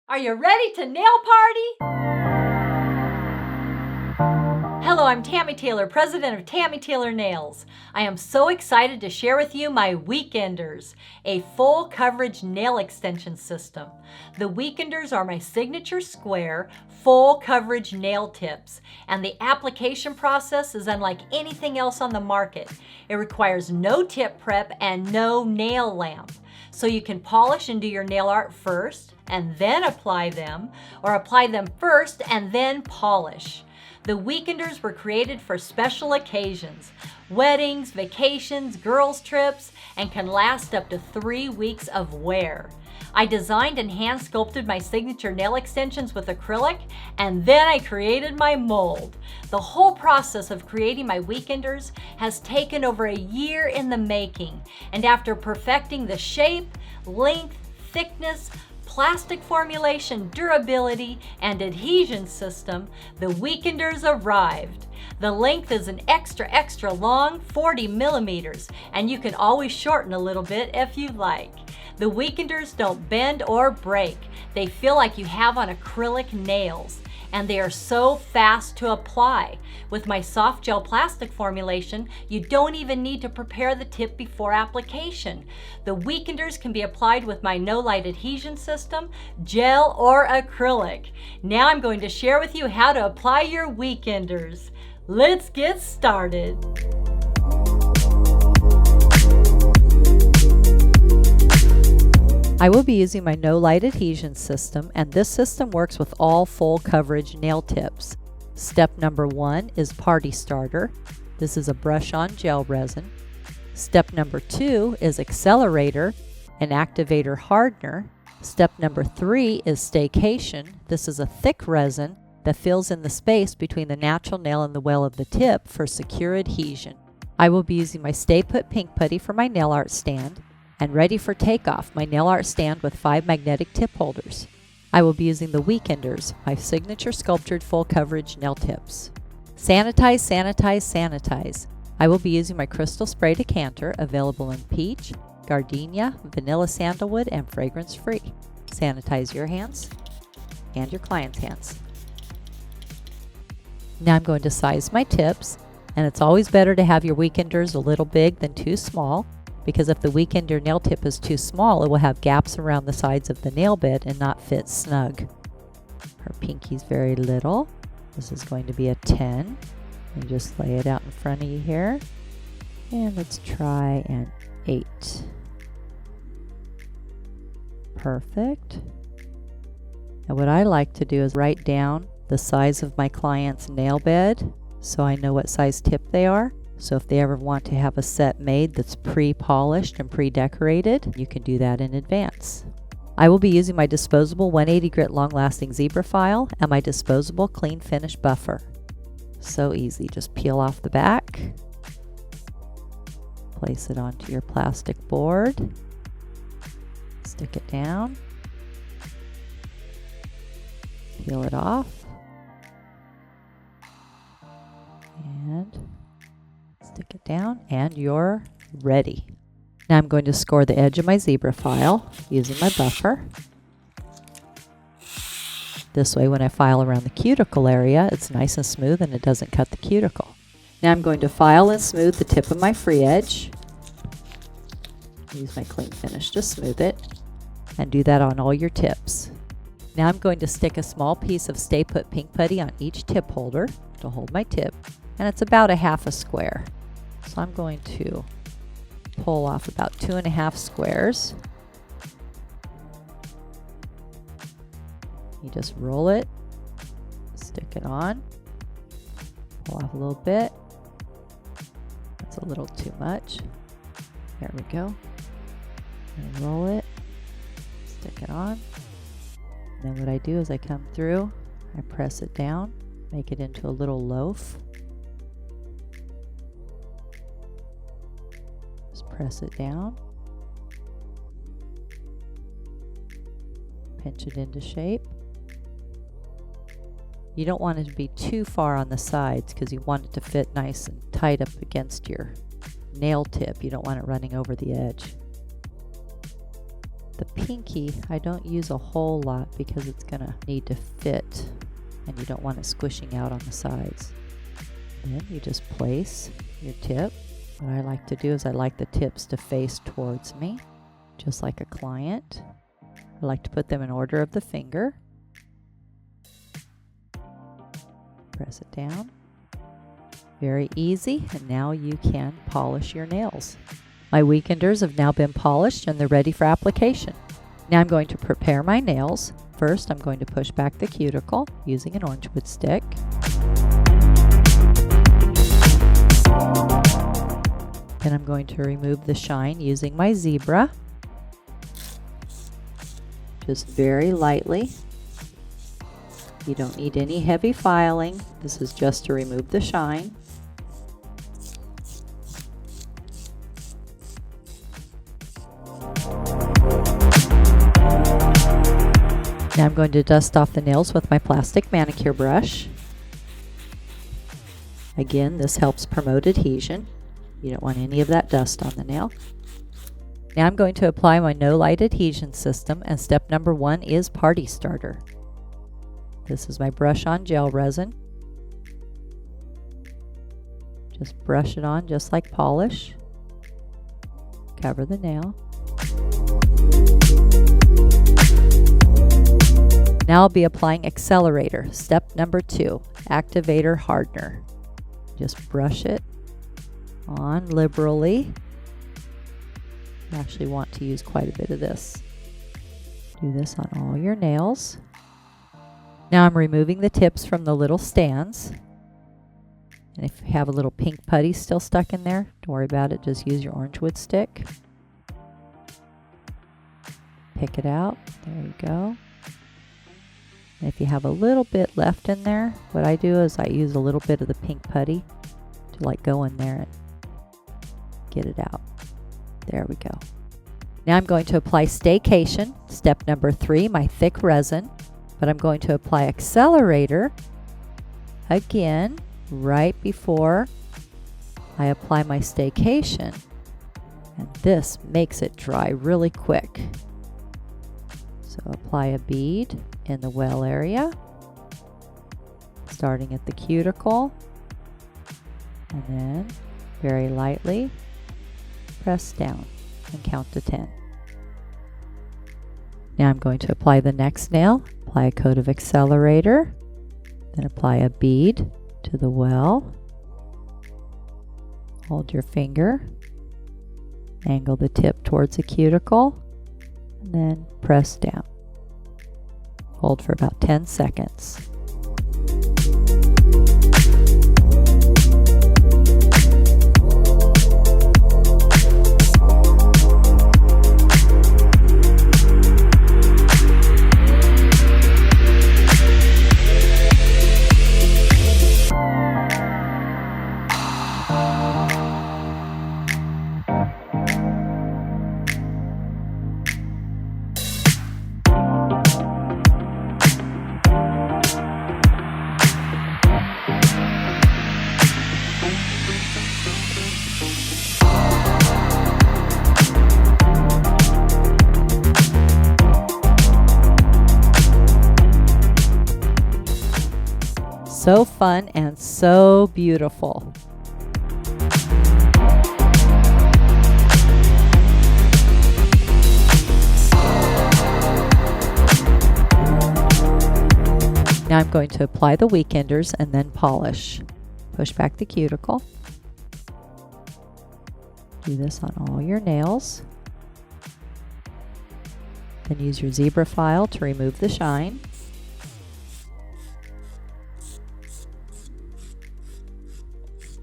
Are you ready to nail party? Hello, I'm Tammy Taylor, president of Tammy Taylor Nails. I am so excited to share with you my Weekenders, a full coverage nail extension system. The Weekenders are my signature square, full coverage nail tips, and the application process is unlike anything else on the market. It requires no tip prep and no nail lamp. So you can polish and do your nail art first and then apply them, or apply them first and then polish. The Weekenders were created for special occasions, weddings, vacations, girls' trips, and can last up to 3 weeks of wear. I designed and hand sculpted my signature nail extensions with acrylic, and then I created my mold. The whole process of creating my Weekenders has taken over a year in the making, and after perfecting the shape, length, thickness, plastic formulation, durability, and adhesion system, the Weekenders arrived. The length is an extra long, 40 millimeters, and you can always shorten a little bit if you like. The Weekenders don't bend or break. They feel like you have on acrylic nails, and they are so fast to apply. With my soft gel plastic formulation, you don't even need to prepare the tip before application. The Weekenders can be applied with my no light adhesion system, gel, or acrylic. Now I'm going to share with you how to apply your Weekenders. Let's get started. I will be using my no light adhesion system, and this system works with all full coverage nail tips. Step number 1 is Party Starter. This is a brush on gel resin. Step number 2 is Accelerator, an activator hardener. Step number 3 is Staycation. This is a thick resin that fills in the space between the natural nail and the well of the tip for secure adhesion. I will be using my Stay Put Pink Putty for my nail art stand, and ready for takeoff, my nail art stand with 5 magnetic tip holders. I will be using the Weekenders, my signature sculptured full coverage nail tips. Sanitize, sanitize, sanitize. I will be using my crystal spray decanter, available in peach, gardenia, vanilla sandalwood, and fragrance free. Sanitize your hands and your client's hands. Now I'm going to size my tips, and it's always better to have your Weekenders a little big than too small, because if the Weekender nail tip is too small, it will have gaps around the sides of the nail bed and not fit snug. Her pinky's very little. This is going to be a 10. And just lay it out in front of you here. And let's try an 8. Perfect. And what I like to do is write down the size of my client's nail bed so I know what size tip they are. So if they ever want to have a set made that's pre-polished and pre-decorated, you can do that in advance. I will be using my disposable 180 grit long-lasting zebra file and my disposable clean finish buffer. So easy, just peel off the back, place it onto your plastic board, stick it down, peel it off, and stick it down, and you're ready. Now I'm going to score the edge of my zebra file using my buffer. This way, when I file around the cuticle area, it's nice and smooth and it doesn't cut the cuticle. Now I'm going to file and smooth the tip of my free edge. Use my clean finish to smooth it, and do that on all your tips. Now I'm going to stick a small piece of Stay Put Pink Putty on each tip holder to hold my tip, and it's about a half a square. So I'm going to pull off about 2.5 squares. You just roll it, stick it on, pull off a little bit. That's a little too much. There we go. And roll it, stick it on. And then what I do is I come through, I press it down, make it into a little loaf. Press it down, pinch it into shape. You don't want it to be too far on the sides because you want it to fit nice and tight up against your nail tip. You don't want it running over the edge. the pinky, I don't use a whole lot because it's going to need to fit and you don't want it squishing out on the sides. Then you just place your tip. What I like to do is I like the tips to face towards me, just like a client. I like to put them in order of the finger. Press it down. Very easy, and now you can polish your nails. My weekenders have now been polished and they're ready for application. Now I'm going to prepare my nails. First, I'm going to push back the cuticle using an orange wood stick. Then I'm going to remove the shine using my zebra. Just very lightly. You don't need any heavy filing. This is just to remove the shine. Now I'm going to dust off the nails with my plastic manicure brush. Again, this helps promote adhesion. You don't want any of that dust on the nail. Now I'm going to apply my no light adhesion system, and step number 1 is Party Starter. This is my brush on gel resin. Just brush it on just like polish. Cover the nail. Now I'll be applying accelerator. Step number 2, activator hardener. Just brush it on liberally. You actually want to use quite a bit of this. Do this on all your nails. Now I'm removing the tips from the little stands. And if you have a little pink putty still stuck in there, don't worry about it. Just use your orange wood stick. Pick it out. There you go. And if you have a little bit left in there, what I do is I use a little bit of the pink putty to like go in there and get it out. There we go. Now I'm going to apply Staycation, step number 3, my thick resin. But I'm going to apply accelerator again right before I apply my Staycation. And this makes it dry really quick. So apply a bead in the well area, starting at the cuticle, and then very lightly press down and count to 10. Now I'm going to apply the next nail, apply a coat of accelerator, then apply a bead to the well. Hold your finger, angle the tip towards the cuticle, and then press down. Hold for about 10 seconds. So fun and so beautiful. Now I'm going to apply the weekenders and then polish. Push back the cuticle. Do this on all your nails. Then use your zebra file to remove the shine.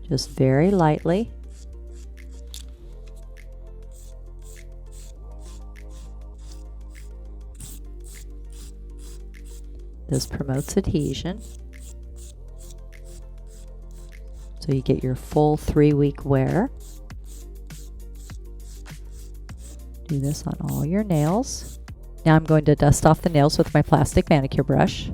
Just very lightly. This promotes adhesion. So you get your full 3-week wear. Do this on all your nails. Now I'm going to dust off the nails with my plastic manicure brush.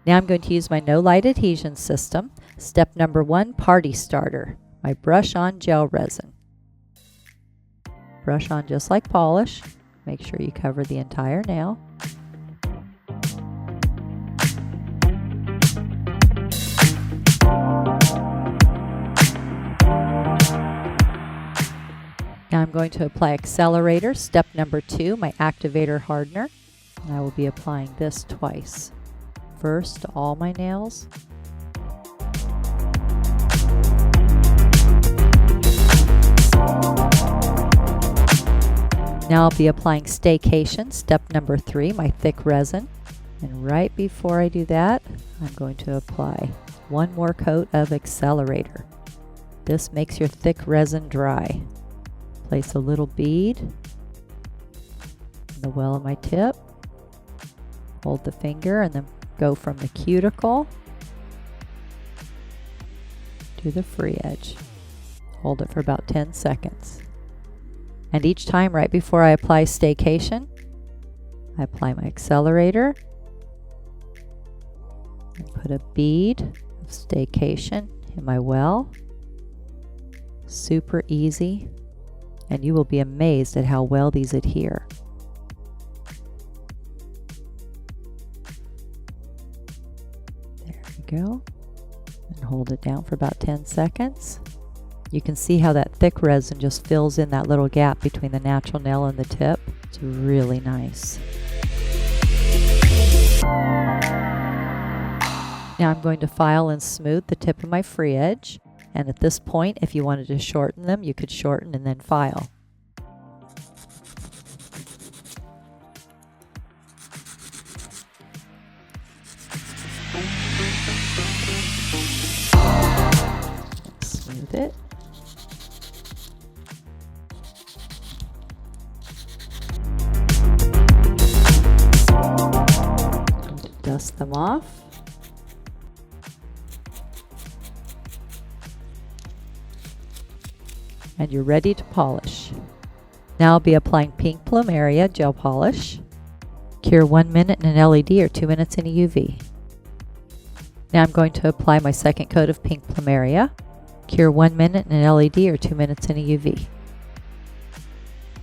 Now I'm going to use my no light adhesion system. Step number 1, party starter. My brush on gel resin. Brush on just like polish. Make sure you cover the entire nail. Now I'm going to apply accelerator. Step number 2, my activator hardener. And I will be applying this twice. First to all my nails. Now I'll be applying staycation. Step number 3, my thick resin. And right before I do that, I'm going to apply one more coat of accelerator. This makes your thick resin dry. Place a little bead in the well of my tip. Hold the finger and then go from the cuticle to the free edge. Hold it for about 10 seconds. And each time right before I apply staycation, I apply my accelerator and put a bead of staycation in my well. Super easy, and you will be amazed at how well these adhere. There we go. And hold it down for about 10 seconds. You can see how that thick resin just fills in that little gap between the natural nail and the tip. It's really nice. Now I'm going to file and smooth the tip of my free edge. And at this point, if you wanted to shorten them, you could shorten and then file. Smooth it. Dust them off. And you're ready to polish. Now I'll be applying pink plumeria gel polish. Cure 1 minute in an LED or 2 minutes in a UV. Now I'm going to apply my second coat of pink plumeria. Cure 1 minute in an LED or 2 minutes in a UV.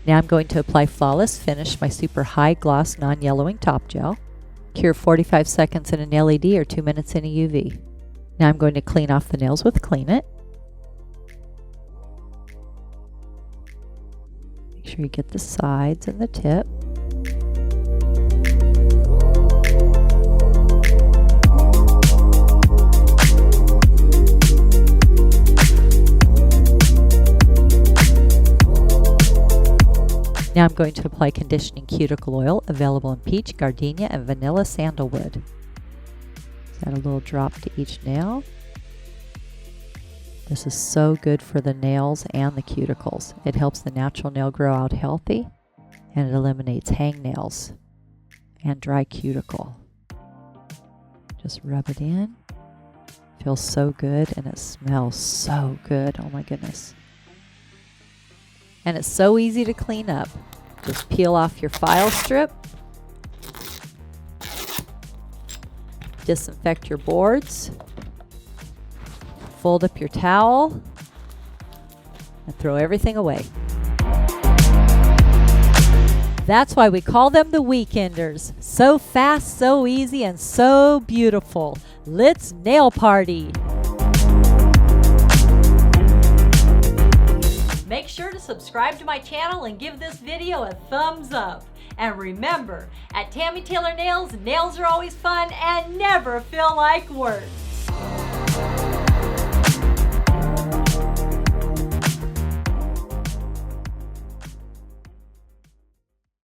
Now I'm going to apply Flawless Finish, my super high gloss non-yellowing top gel. Cure 45 seconds in an LED or 2 minutes in a UV. Now I'm going to clean off the nails with Clean It. Make sure you get the sides and the tip. Now I'm going to apply conditioning cuticle oil, available in peach, gardenia, and vanilla sandalwood. Just add a little drop to each nail. This is so good for the nails and the cuticles. It helps the natural nail grow out healthy, and it eliminates hangnails and dry cuticle. Just rub it in. Feels so good, and it smells so good. Oh my goodness. And it's so easy to clean up. Just peel off your file strip. Disinfect your boards. Fold up your towel. And throw everything away. That's why we call them the Weekenders. So fast, so easy, and so beautiful. Let's nail party. Make sure to subscribe to my channel and give this video a thumbs up. And remember, at Tammy Taylor Nails, nails are always fun and never feel like work.